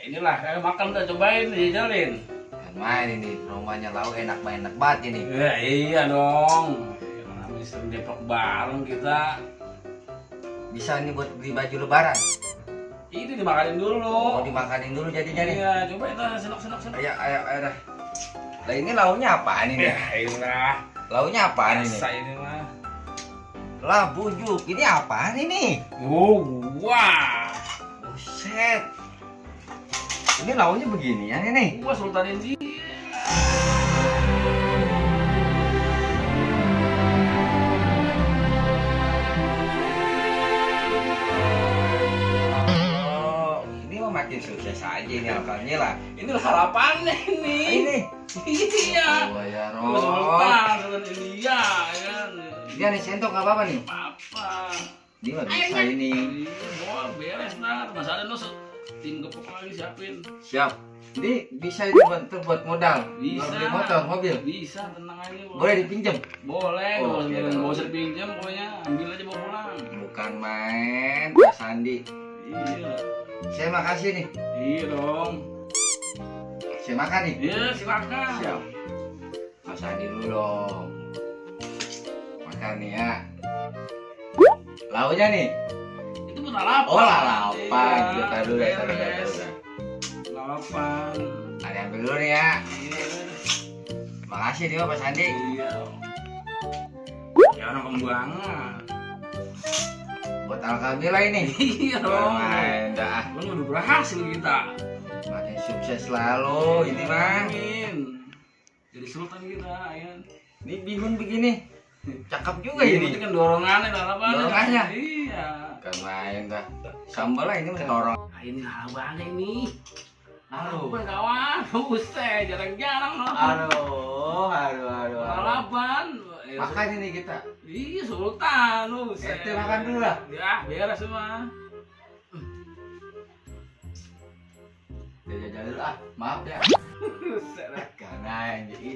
inilah kayak makan udah cobain dijalin. Kan main ini rumahnya lauk enak banget ini. Ya, iya dong. Namanya sering Depok bareng kita. Bisa nih buat beli baju lebaran. Ini dimakanin dulu. Mau dimakanin dulu jadinya nih. Iya, coba itu senok. Ayo dah. Lah ini lauknya apaan ini? Ya, inilah. Lauknya apaan ini? Biasa ini mah. Lah bujuk, ini apaan ini? Wah. Buset. Ini lauknya beginian ini. Gua Sultan India. Oh, ini mah makin sukses aja ini alhamdulillah lah. Inilah harapannya ini. Ini. Iya. Oh ya Gua Sultan India kan. Dia nih sendok nggak apa-apa nih. Apa? Dia nggak bisa ini. Iya, beres ntar. Masalah lu tim gepok lagi siapin. Siap. Ini bisa itu buat modal. Bisa. Beli motor, mobil. Bisa, tenang aja. Boleh dipinjam? Boleh, Oh, nggak usah pinjam pokoknya. Ambil aja bawa pulang. Bukan main, Pak Sandi. Iya. Saya makasih nih. Iya dong. Saya makan nih. Iya, silakan. Siap. Mas Sandi dulu dong. Makan nih ya. Lauknya nih. Itu bukan lalapan. Oh, lalapan. Iya, Kita dulu ya, beres. Lalapan. Ada ambil dulu nih ya. Iya. Makasih nih Pak Sandi. Iya. Ya orang kembangan. Buat alhamdulillah ini. Iya dong. Main dah. Lu udah berhasil kita. Makin sukses selalu ini mah. Amin. Jadi sultan kita ya. Ini bihun begini. Cakep juga Ini ini. kan dorongannya lalapan. Dorongannya? Iya. Bukan main dah. Sambal lah ini mesti dorong. Nah, ini halabannya ini. Aduh. Apa kawan? Buset, jarang-jarang lalapan. Aduh. Lalapan. Makan ini kita. Iya, sultan. Buset. Ente makan dulu lah. Ya, beres semua. Jajan dulu ah. Maaf ya. Buset. Karena yang jadi